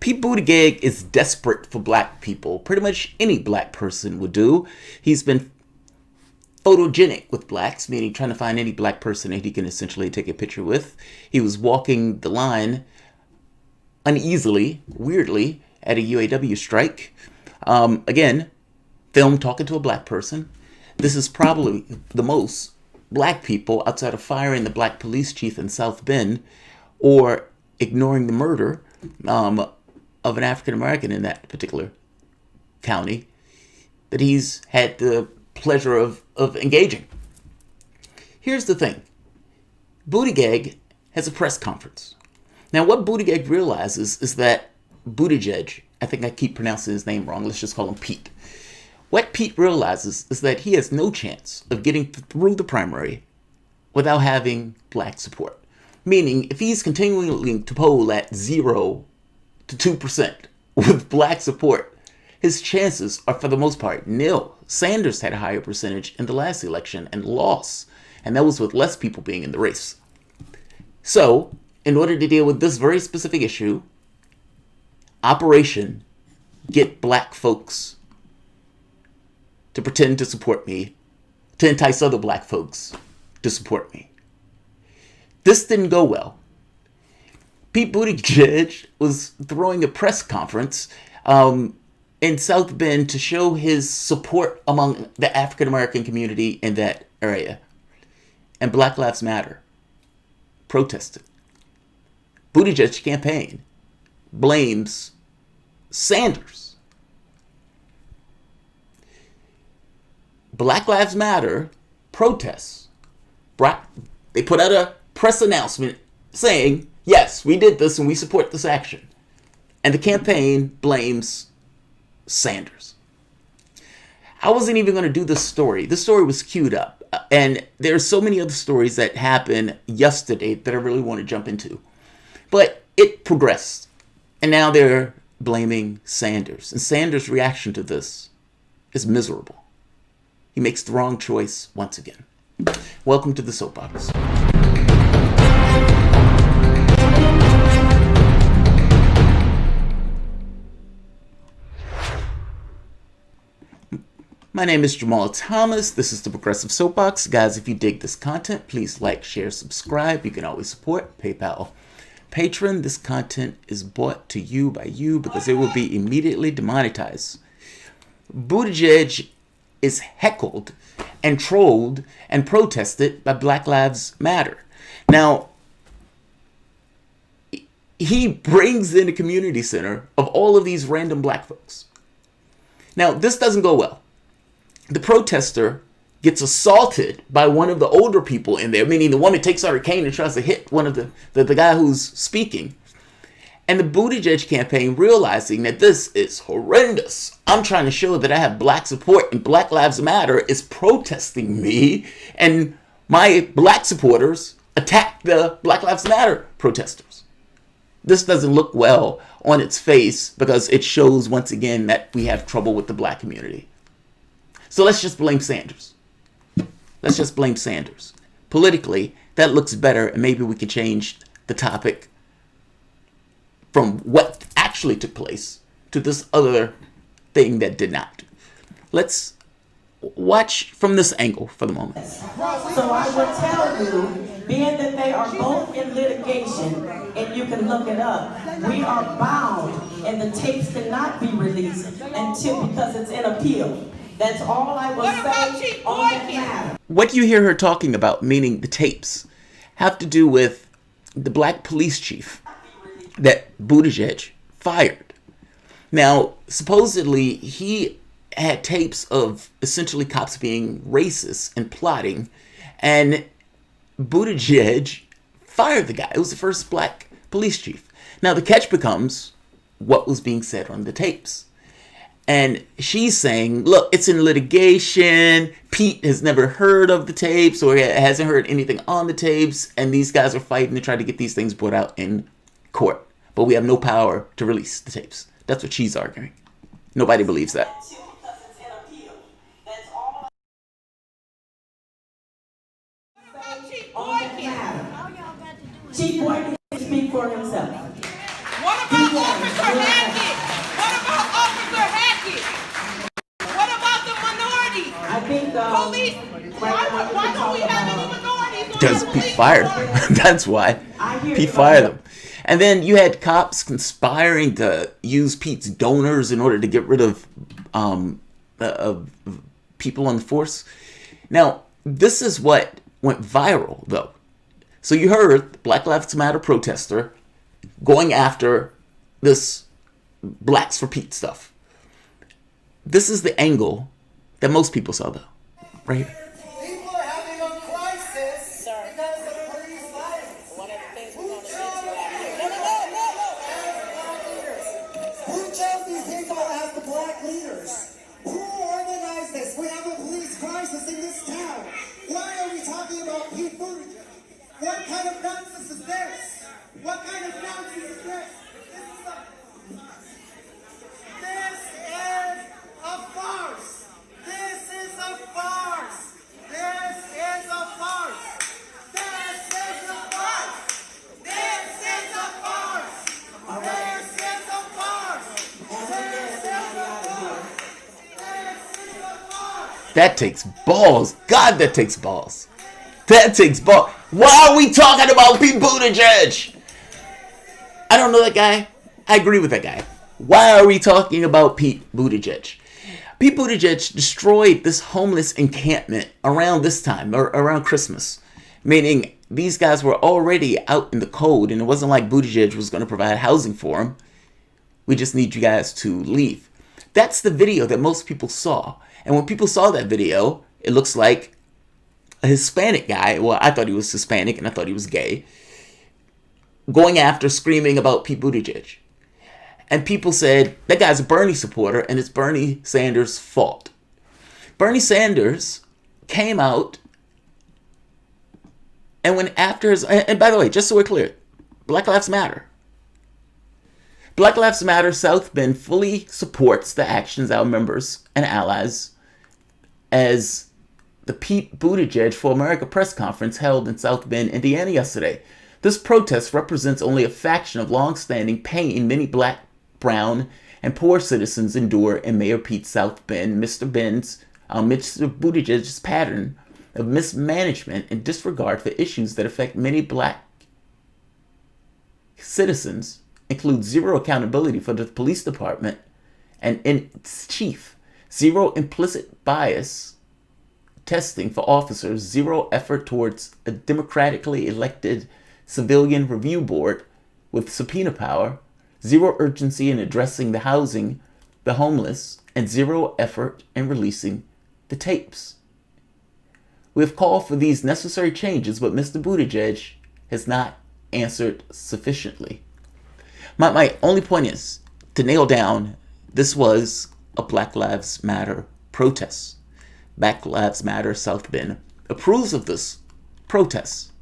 Pete Buttigieg is desperate for black people. Pretty much any black person would do. He's been photogenic with blacks, meaning trying to find any black person that he can essentially take a picture with. He was walking the line uneasily, weirdly, at a UAW strike. Again, film talking to a black person. This is probably the most black people outside of firing the black police chief in South Bend or ignoring the murder of an African American in that particular county that he's had the pleasure of engaging. Here's the thing. Buttigieg has a press conference. Now, what Buttigieg realizes is that Buttigieg, I think I keep pronouncing his name wrong, let's just call him Pete. What Pete realizes is that he has no chance of getting through the primary without having black support. Meaning, if he's continuing to poll at 0 to 2% with black support, his chances are for the most part nil. Sanders had a higher percentage in the last election and lost, and that was with less people being in the race. So, in order to deal with this very specific issue, Operation Get Black Folks to pretend to support me, to entice other black folks to support me. This didn't go well. Pete Buttigieg was throwing a press conference in South Bend to show his support among the African American community in that area. And Black Lives Matter protested. Buttigieg's campaign blames Sanders. Black Lives Matter protests. They put out a press announcement saying, yes, we did this and we support this action. And the campaign blames Sanders. I wasn't even going to do this story. This story was queued up. And there's so many other stories that happened yesterday that I really want to jump into. But it progressed. And now they're blaming Sanders. And Sanders' reaction to this is miserable. He makes the wrong choice once again. Welcome to the Soapbox. My name is Jamarl Thomas. This is the Progressive Soapbox. Guys, if you dig this content, please like, share, subscribe. You can always support PayPal. Patron, this content is brought to you by you because it will be immediately demonetized. Buttigieg is heckled and trolled and protested by Black Lives Matter. Now, he brings in a community center of all of these random black folks. Now, this doesn't go well. The protester gets assaulted by one of the older people in there, meaning the woman takes out her cane and tries to hit one of the guy who's speaking. And the Buttigieg campaign, realizing that this is horrendous, I'm trying to show that I have black support and Black Lives Matter is protesting me, and my black supporters attack the Black Lives Matter protesters. This doesn't look well on its face because it shows once again that we have trouble with the black community. So let's just blame Sanders. Let's just blame Sanders. Politically, that looks better, and maybe we can change the topic from what actually took place to this other thing that did not. Let's watch from this angle for the moment. So I would tell you, being that they are both in litigation, and you can look it up, we are bound, and the tapes cannot be released until, because it's in appeal. That's all I will say on that matter. What you hear her talking about, meaning the tapes, have to do with the black police chief that Buttigieg fired. Now, supposedly, he had tapes of essentially cops being racist and plotting, and Buttigieg fired the guy. It was the first black police chief. Now, the catch becomes what was being said on the tapes. And she's saying, look, it's in litigation. Pete has never heard of the tapes or hasn't heard anything on the tapes. And these guys are fighting to try to get these things brought out in court. But we have no power to release the tapes. That's what she's arguing. Nobody believes that. Chief Boykin can speak for himself. What about Officer Hackett? What about Officer Hackett? What about the minorities? I think Police. Why don't we have any minorities? Because Pete fired them. That's why. Pete fired them. And then you had cops conspiring to use Pete's donors in order to get rid of people on the force. Now, this is what went viral, though. So you heard the Black Lives Matter protester going after this Blacks for Pete stuff. This is the angle that most people saw, though. Right here. People are having a crisis because of police violence. One of the things we're going to Who get to out here. Who chose these people as the black leaders? Who organized this? We have a police crisis in this town. Why are we talking about Pete Buttigieg? What kind of nonsense is this? What kind of nonsense is this? This is a farce. This is a farce. This is a farce. This is a farce. This is a farce. This is a farce. This is a farce. This is a farce. That takes balls. God, that takes balls. That takes balls. Why are we talking about Pete Buttigieg? I don't know that guy. I agree with that guy. Why are we talking about Pete Buttigieg? Pete Buttigieg destroyed this homeless encampment around this time, or around Christmas. Meaning, these guys were already out in the cold, and it wasn't like Buttigieg was going to provide housing for them. We just need you guys to leave. That's the video that most people saw. And when people saw that video, it looks like a Hispanic guy, well, I thought he was Hispanic and I thought he was gay, going after, screaming about Pete Buttigieg. And people said, that guy's a Bernie supporter and it's Bernie Sanders' fault. Bernie Sanders came out and went after his, and by the way, just so we're clear, Black Lives Matter. Black Lives Matter South Bend fully supports the actions of our members and allies as the Pete Buttigieg for America press conference held in South Bend, Indiana yesterday. This protest represents only a fraction of long-standing pain many black, brown, and poor citizens endure in Mayor Pete South Bend, Mr. Buttigieg's pattern of mismanagement and disregard for issues that affect many black citizens include zero accountability for the police department and its chief, zero implicit bias testing for officers, zero effort towards a democratically elected civilian review board with subpoena power, zero urgency in addressing the housing, the homeless, and zero effort in releasing the tapes. We have called for these necessary changes, but Mr. Buttigieg has not answered sufficiently. My only point is to nail down this was a Black Lives Matter protest. Black Lives Matter South Bend approves of this protest.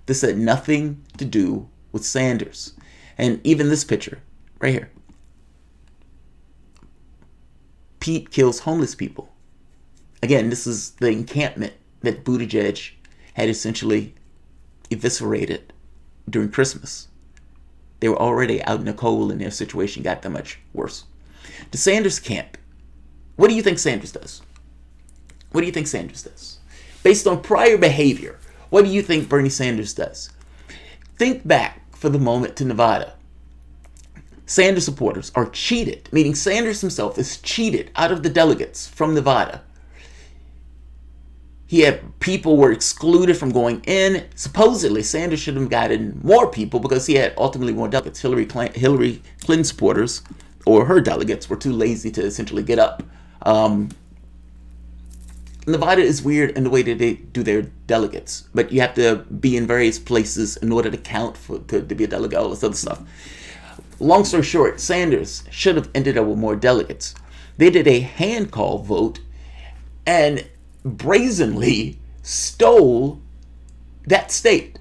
This had nothing to do with Sanders. And even this picture right here. Pete kills homeless people. Again, this is the encampment that Buttigieg had essentially eviscerated during Christmas. They were already out in the cold and their situation got that much worse. The Sanders camp. What do you think Sanders does? What do you think Sanders does? Based on prior behavior, what do you think Bernie Sanders does? Think back for the moment to Nevada. Sanders supporters are cheated, meaning Sanders himself is cheated out of the delegates from Nevada. He had people were excluded from going in. Supposedly, Sanders should have gotten more people because he had ultimately more delegates. Hillary Clinton supporters, or her delegates, were too lazy to essentially get up. Nevada is weird in the way that they do their delegates, but you have to be in various places in order to count to be a delegate, all this other stuff. Long story short, Sanders should have ended up with more delegates. They did a hand call vote and brazenly stole that state.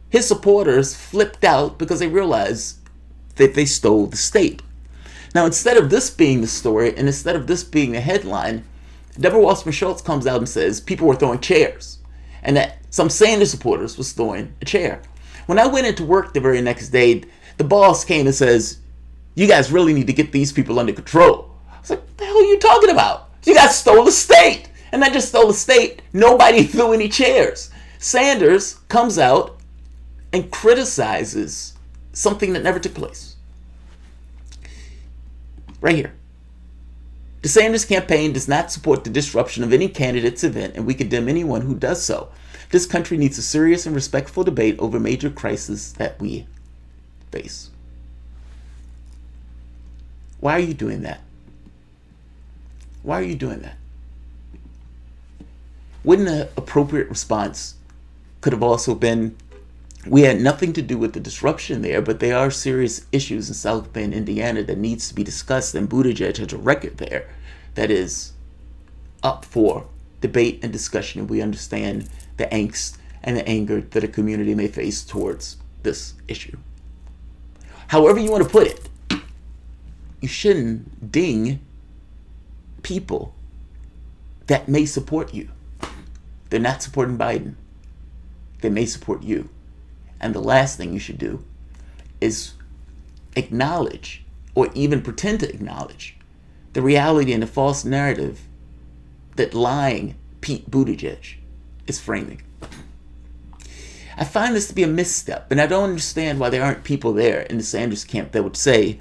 His supporters flipped out because they realized that they stole the state. Now, instead of this being the story and instead of this being the headline, Deborah Wasserman-Schultz comes out and says people were throwing chairs and that some Sanders supporters was throwing a chair. When I went into work the very next day, the boss came and says, "You guys really need to get these people under control." I was like, "What the hell are you talking about? You guys stole the state." And not just stole the state, nobody threw any chairs. Sanders comes out and criticizes something that never took place. Right here. The Sanders campaign does not support the disruption of any candidate's event, and we condemn anyone who does so. This country needs a serious and respectful debate over major crises that we face. Why are you doing that? Why are you doing that? Wouldn't an appropriate response could have also been, we had nothing to do with the disruption there, but there are serious issues in South Bend, Indiana that needs to be discussed, and Buttigieg has a record there that is up for debate and discussion, and we understand the angst and the anger that a community may face towards this issue. However you want to put it, you shouldn't ding people that may support you. They're not supporting Biden. They may support you. And the last thing you should do is acknowledge, or even pretend to acknowledge, the reality and the false narrative that lying Pete Buttigieg is framing. I find this to be a misstep, and I don't understand why there aren't people there in the Sanders camp that would say,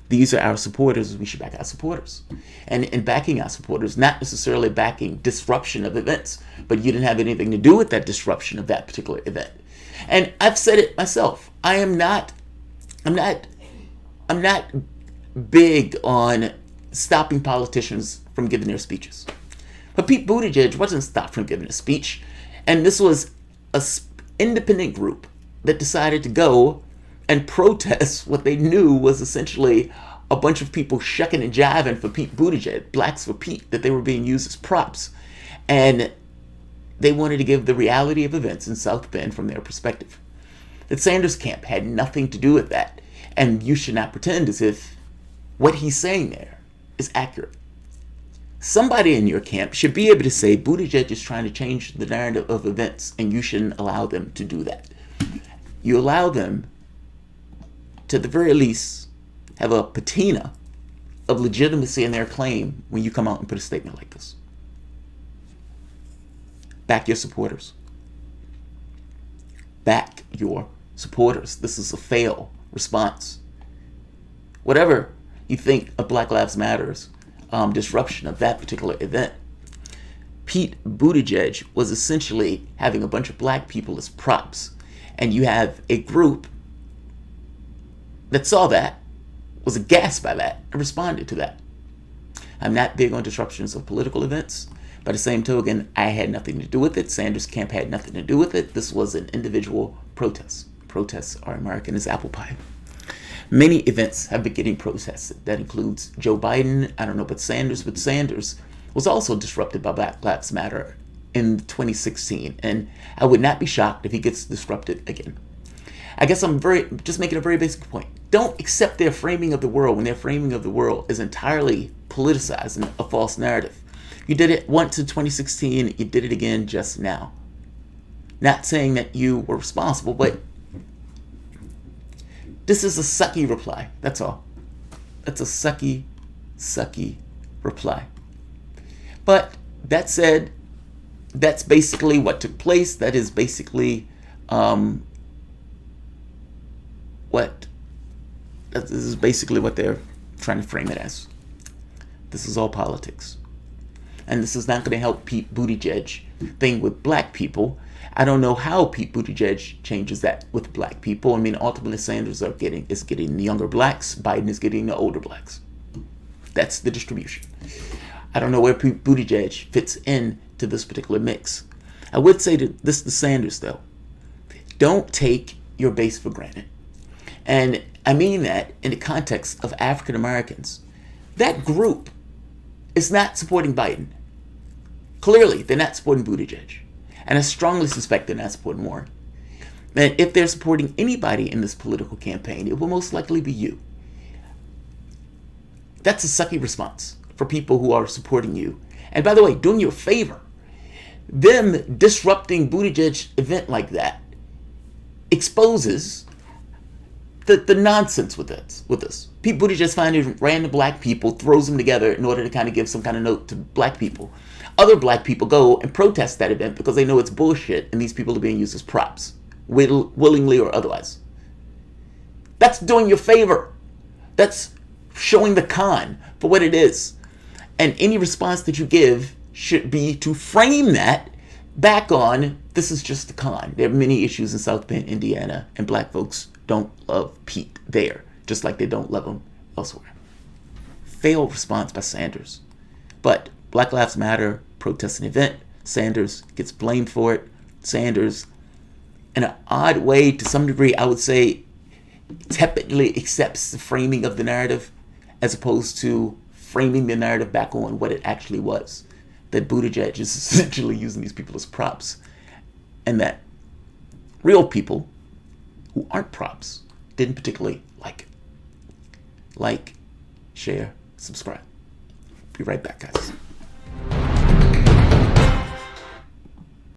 these are our supporters, we should back our supporters. And in backing our supporters, not necessarily backing disruption of events, but you didn't have anything to do with that disruption of that particular event. And I've said it myself. I'm not big on stopping politicians from giving their speeches. But Pete Buttigieg wasn't stopped from giving a speech. And this was an independent group that decided to go and protest what they knew was essentially a bunch of people shucking and jiving for Pete Buttigieg, blacks for Pete, that they were being used as props. And they wanted to give the reality of events in South Bend from their perspective. The Sanders camp had nothing to do with that. And you should not pretend as if what he's saying there is accurate. Somebody in your camp should be able to say Buttigieg is trying to change the narrative of events, and you shouldn't allow them to do that. You allow them to the very least have a patina of legitimacy in their claim when you come out and put a statement like this. Back your supporters. Back your supporters. This is a fail response. Whatever you think of Black Lives Matter's disruption of that particular event, Pete Buttigieg was essentially having a bunch of black people as props. And you have a group that saw that, was aghast by that, and responded to that. I'm not big on disruptions of political events. By the same token, I had nothing to do with it. Sanders' camp had nothing to do with it. This was an individual protest. Protests are American as apple pie. Many events have been getting protested. That includes Joe Biden, I don't know, but Sanders was also disrupted by Black Lives Matter in 2016. And I would not be shocked if he gets disrupted again. I guess I'm just making a very basic point. Don't accept their framing of the world when their framing of the world is entirely politicized and a false narrative. You did it once in 2016, you did it again just now. Not saying that you were responsible, but this is a sucky reply. That's all. That's a sucky reply. But that said, that's basically what took place. That is basically this is basically what they're trying to frame it as. This is all politics. And this is not going to help Pete Buttigieg thing with black people. I don't know how Pete Buttigieg changes that with black people. I mean, ultimately Sanders is getting the younger blacks. Biden is getting the older blacks. That's the distribution. I don't know where Pete Buttigieg fits into this particular mix. I would say this to Sanders, though. Don't take your base for granted. And I mean that in the context of African Americans. That group is not supporting Biden. Clearly, they're not supporting Buttigieg. And I strongly suspect they're not supporting Warren. And if they're supporting anybody in this political campaign, it will most likely be you. That's a sucky response for people who are supporting you. And by the way, doing you a favor. Them disrupting Buttigieg's event like that exposes the nonsense with this. Pete Buttigieg just finds random black people, throws them together in order to kind of give some kind of note to black people. Other black people go and protest that event because they know it's bullshit and these people are being used as props, willingly or otherwise. That's doing you a favor. That's showing the con for what it is. And any response that you give should be to frame that back on, this is just a con. There are many issues in South Bend, Indiana, and black folks don't love Pete there, just like they don't love him elsewhere. Failed response by Sanders. But Black Lives Matter protests an event. Sanders gets blamed for it. Sanders, in an odd way, to some degree, I would say, tepidly accepts the framing of the narrative as opposed to framing the narrative back on what it actually was. That Buttigieg is essentially using these people as props. And that real people who aren't props didn't particularly like it. Like, share, subscribe. Be right back, guys.